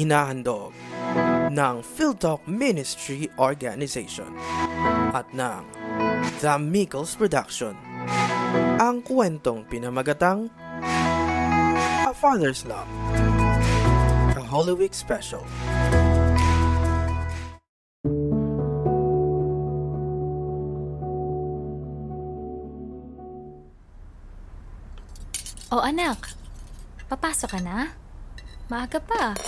Hinahandog ng PhilTalk Ministry Organization at ng The Mickles Production. Ang kwentong pinamagatang A Father's Love, a Holy Week Special. O anak, papasok ka na? Maaga pa.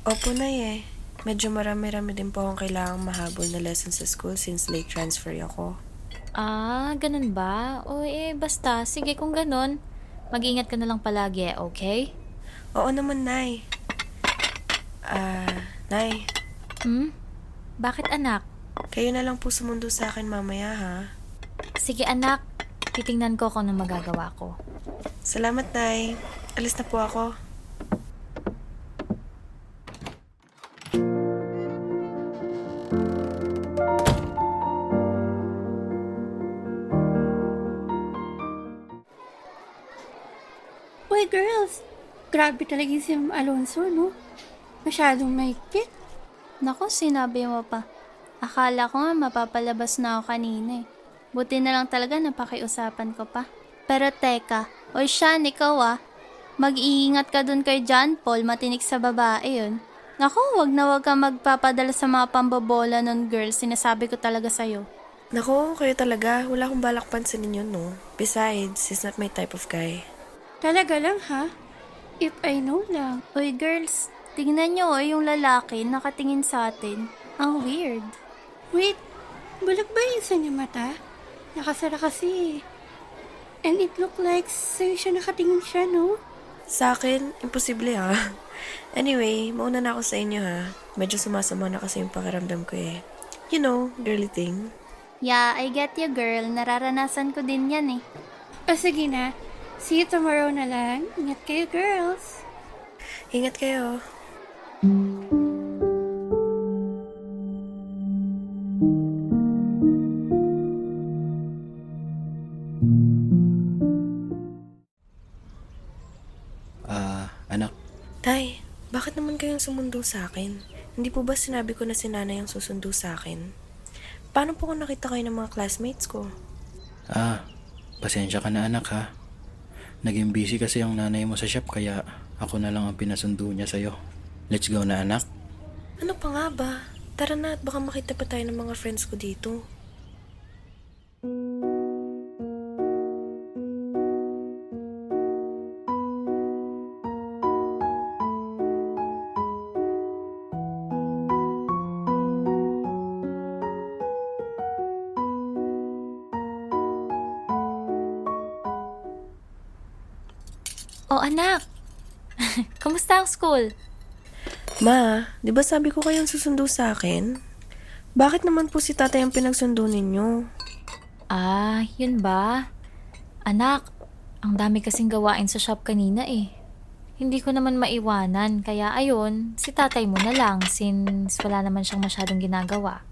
Opo, Nay eh. Medyo marami-rami din po akong kailangang mahabol na lessons sa school since late transfer ako. Ganun ba? Basta. Sige, kung ganun, mag-ingat ka na lang palagi, okay? Oo naman, Nay. Nay, Bakit anak? kayo na lang po sumundo sa akin mamaya, ha? Sige anak, titingnan ko kung ano magagawa ko. Salamat, Nay. Alis na po ako. Uy, girls! Grabe talaga si Alonso, no? Masyadong mahigpit. Naku, sinabi mo pa. Akala ko nga mapapalabas na ako kanina eh. Buti na lang talaga napakiusapan ko pa. Pero teka, oy Sean, ikaw mag-iingat ka dun kay John Paul, matinik sa babae yun. Naku, wag na wag ka magpapadala sa mga pambobola nun girls, sinasabi ko talaga sa'yo. Naku, kayo talaga. Wala akong balak pansinin yun, no? Besides, he's not my type of guy. Talaga lang, ha? If I know lang. Oy girls, tingnan nyo yung lalaki nakatingin sa atin. Ang weird. Wait, bulag ba yung isa niya mata? Nakasara kasi. And it looked like sa'yo siya nakatingin siya, no? Sa akin, imposible, ha? Anyway, mauna na ako sa inyo, ha? Medyo sumasama na kasi yung pakiramdam ko, eh. You know, girly thing. Yeah, I get you girl, nararanasan ko din yan eh. O sige na. See you tomorrow na lang. Ingat kayo, girls. Ingat kayo. Anak, Tay, bakit naman kayong sumundo sa akin? Hindi po ba sinabi ko na si nanay ang susundo sa akin? Paano po kung nakita kayo ng mga classmates ko? pasensya ka na anak ha. Naging busy kasi ang nanay mo sa shop kaya ako na lang ang pinasundo niya sa'yo. Let's go na anak. Ano pa nga ba? Tara na at baka makita pa tayo ng mga friends ko dito. O anak, kumusta ang school? Ma, di ba sabi ko kayong susundo sa akin? Bakit naman po si tatay ang pinagsundo ninyo? Yun ba? Anak, ang dami kasing gawain sa shop kanina eh. Hindi ko naman maiwanan, kaya ayun, si tatay mo na lang since wala naman siyang masyadong ginagawa.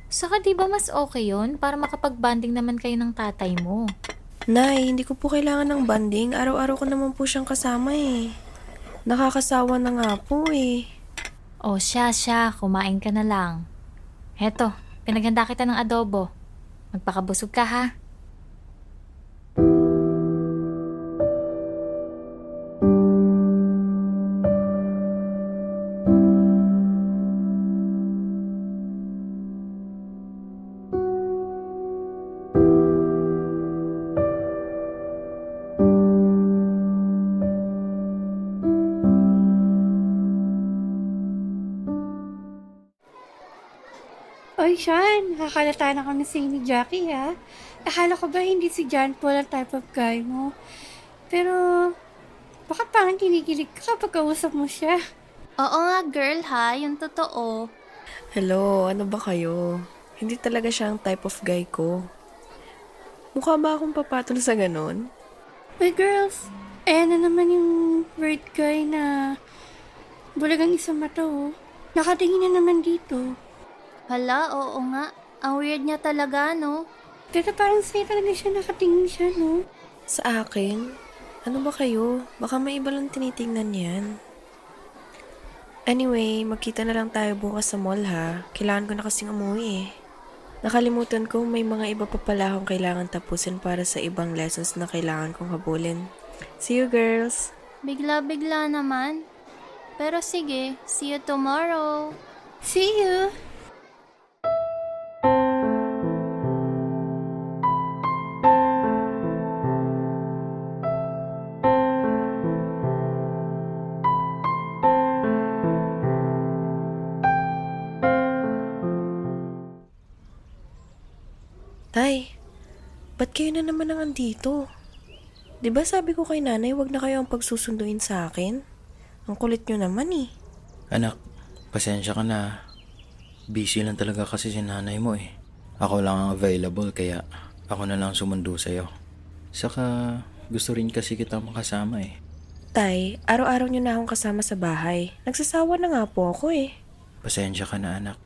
Saka di ba mas okay yun para makapag-banding naman kayo ng tatay mo? Nay, hindi ko po kailangan ng banding. Araw-araw ko naman po siyang kasama eh. Nakakasawa na nga po eh. O siya, kumain ka na lang. Heto, pinaghanda kita ng adobo. Magpakabusog ka ha. Oy, Sean, nakakalata na kami sa ni Jackie, ha? Akala ko ba hindi si John Paul ang type of guy mo? Pero, bakit parang kinikilig ka kapag kausap mo siya? Oo nga girl ha, yung totoo. Hello, ano ba kayo? Hindi talaga siya ang type of guy ko. Mukha ba akong papatol sa ganon? Uy, girls, ayan na naman yung weird guy na bulagang isang mata, oh. Nakatingin na naman dito. Hala, oo nga. Ang weird niya talaga, no? Pero parang sa'yo talaga siya nakatingin siya, no? Sa akin? Ano ba kayo? Baka may iba lang tinitingnan yan. Anyway, magkita na lang tayo bukas sa mall ha. Kailangan ko na kasing umuwi eh. Nakalimutan ko may mga iba pa pala akong kailangan tapusin para sa ibang lessons na kailangan kong habulin. See you girls! Bigla-bigla naman. Pero sige, see you tomorrow. See you! Tay, ba't kayo na naman ang andito? 'Di ba sabi ko kay nanay wag na kayo ang pagsusunduin sa akin? Ang kulit nyo naman eh. Anak, pasensya ka na. Busy lang talaga kasi si nanay mo eh. Ako lang ang available kaya ako na lang sumundo sa'yo. Saka gusto rin kasi kita makasama eh. Tay, araw-araw nyo na akong kasama sa bahay. Nagsasawa na nga po ako eh. Pasensya ka na anak.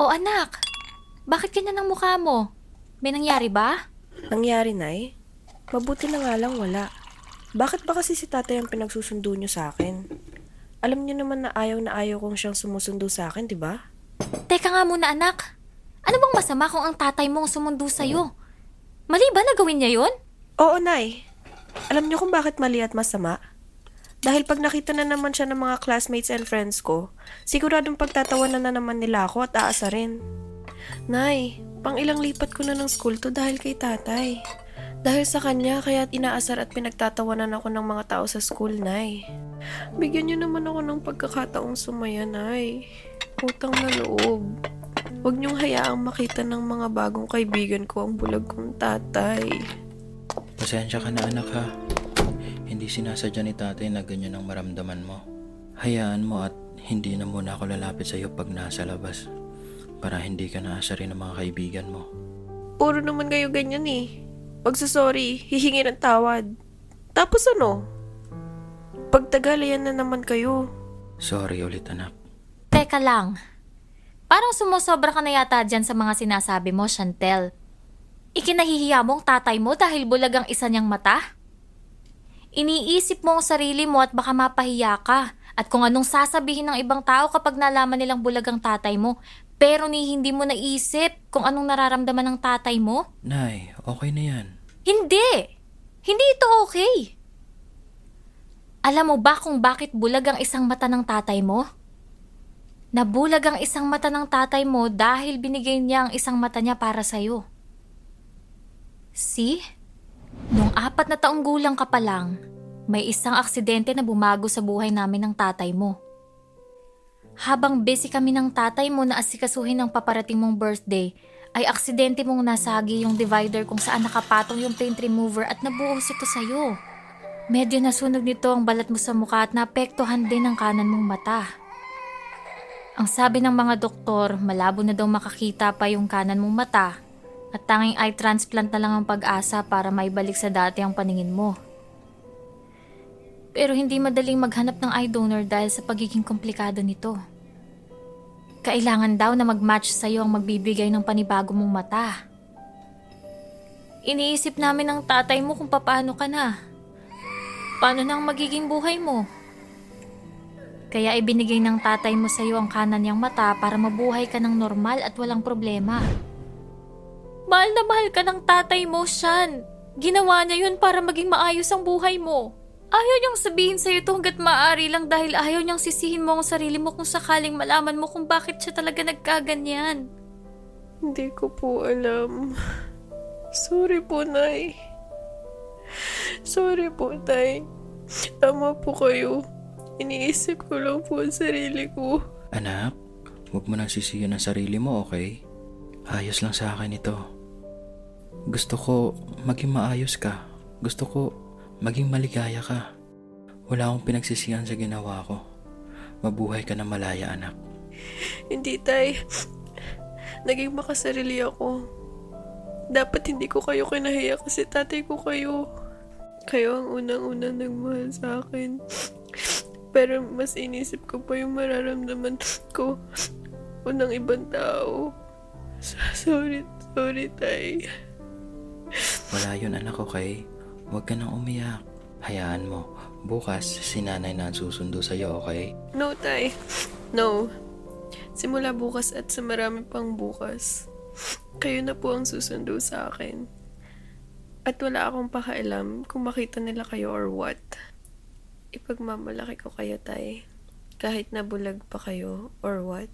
O anak, bakit ganyan ang mukha mo? May nangyari ba? Nangyari, Nay? Mabuti na nga lang wala. Bakit ba kasi si tatay ang pinagsusundo nyo sa akin? Alam nyo naman na ayaw kong siyang sumusundo sa akin, di ba? Teka nga muna anak. Ano bang masama kung ang tatay mo ang sumundo sa'yo? Mali ba na gawin niya yun? Oo, Nay. Alam nyo kung bakit mali at masama? Dahil pag nakita na naman siya ng mga classmates and friends ko, siguradong pagtatawanan na naman nila ako at aasarin. Nay, pang ilang lipat ko na ng school to dahil kay tatay. Dahil sa kanya, kaya inaasar at pinagtatawanan ako ng mga tao sa school, Nay. Bigyan niyo naman ako ng pagkakataong sumaya, Nay. Utang na loob. Huwag niyong hayaang makita ng mga bagong kaibigan ko ang bulag kong tatay. Pasensya ka na anak ha. Hindi sinasadya ni tatay na ganyan ang maramdaman mo. Hayaan mo at hindi na muna ako lalapit sa iyo pag nasa labas. Para hindi ka naasarin ng mga kaibigan mo. Puro naman kayo ganyan eh. Magsasorry, hihingi ng tawad. Tapos ano? Pagtagalayan na naman kayo. Sorry ulit anak. Teka lang. Parang sumusobra ka na yata dyan sa mga sinasabi mo, Chantel. Ikinahihiya mo ang tatay mo dahil bulag ang isa niyang mata? Iniisip mo ang sarili mo at baka mapahiya ka. At kung anong sasabihin ng ibang tao kapag nalaman nilang bulag ang tatay mo, pero hindi mo naisip kung anong nararamdaman ng tatay mo? Nay, okay na yan. Hindi! Hindi ito okay. Alam mo ba kung bakit bulag ang isang mata ng tatay mo? Nabulag ang isang mata ng tatay mo dahil binigay niya ang isang mata niya para sa'yo. See? Nung 4 na taong gulang ka pa lang, may isang aksidente na bumago sa buhay namin ng tatay mo. Habang busy kami ng tatay mo na asikasuhin ng paparating mong birthday, ay aksidente mong nasagi yung divider kung saan nakapatong yung paint remover at nabuhos ito sa'yo. Medyo nasunog nito ang balat mo sa mukha at naapektuhan din ang kanan mong mata. Ang sabi ng mga doktor, malabo na daw makakita pa yung kanan mong mata at tanging eye transplant na lang ang pag-asa para maibalik sa dati ang paningin mo. Pero hindi madaling maghanap ng eye donor dahil sa pagiging komplikado nito. Kailangan daw na mag-match sa'yo ang magbibigay ng panibago mong mata. Iniisip namin ng tatay mo kung paano ka na. Paano na ang magiging buhay mo? Kaya ibinigay ng tatay mo sa'yo ang kanan niyang mata para mabuhay ka ng normal at walang problema. Mahal na mahal ka ng tatay mo, Shan. Ginawa niya yun para maging maayos ang buhay mo. Ayaw niyang sabihin sa'yo ito hanggat maaari lang dahil ayaw niyang sisihin mo ang sarili mo kung sakaling malaman mo kung bakit siya talaga nagkaganyan. Hindi ko po alam. Sorry po, Nay. Sorry po, Tay. Tama po kayo. Iniisip ko lang po ang sarili ko. Anak, huwag mo nang sisihin ang sarili mo, okay? Ayos lang sa akin ito. Gusto ko maging maayos ka. Gusto ko maging maligaya ka. Wala akong pinagsisihan sa ginawa ko. Mabuhay ka na malaya, anak. Hindi, Tay. Naging makasarili ako. Dapat hindi ko kayo kinahiya kasi tatay ko kayo. Kayo ang unang-unang nagmahal sa akin. Pero mas inisip ko pa yung mararamdaman ko o ng ibang tao. Sorry, tay. Wala yun anak, okay? Huwag ka nang umiyak. Hayaan mo. Bukas, si nanay na ang susundo sa'yo, okay? No, tay. No. Simula bukas at sa marami pang bukas, kayo na po ang susundo sa akin. At wala akong pakialam kung makita nila kayo or what. Ipagmamalaki ko kayo, tay. Kahit nabulag pa kayo or what.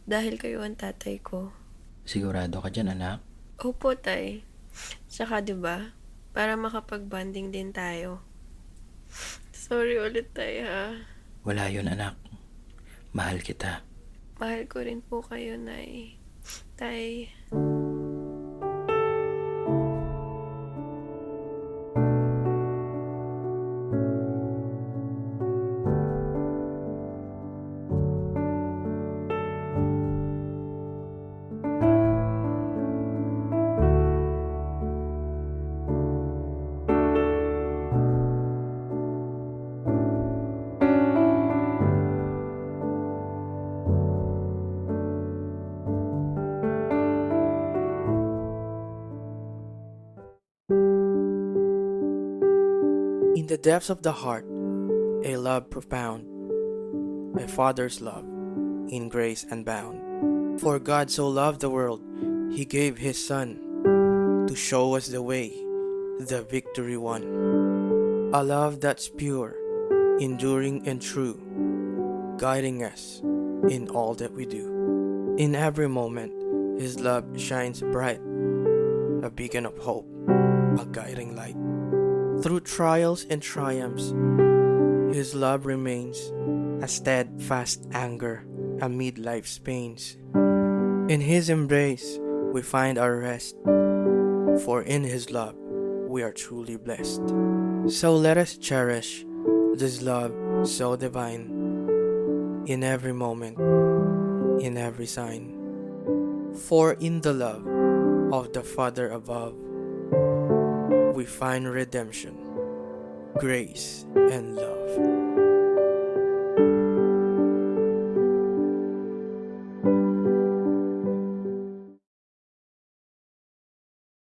Dahil kayo ang tatay ko. Sigurado ka dyan, anak? Opo, tay. Tsaka, diba, para makapag-bonding din tayo. Sorry ulit, tay, ha? Wala yun, anak. Mahal kita. Mahal ko rin po kayo, nay. Tay. In the depths of the heart, a love profound, a father's love, in grace unbound. For God so loved the world, He gave His Son, to show us the way, the victory won. A love that's pure, enduring and true, guiding us in all that we do. In every moment, His love shines bright, a beacon of hope, a guiding light. Through trials and triumphs, His love remains a steadfast anchor amid life's pains. In His embrace, we find our rest, for in His love, we are truly blessed. So let us cherish this love so divine, in every moment, in every sign. For in the love of the Father above, we find redemption, grace, and love.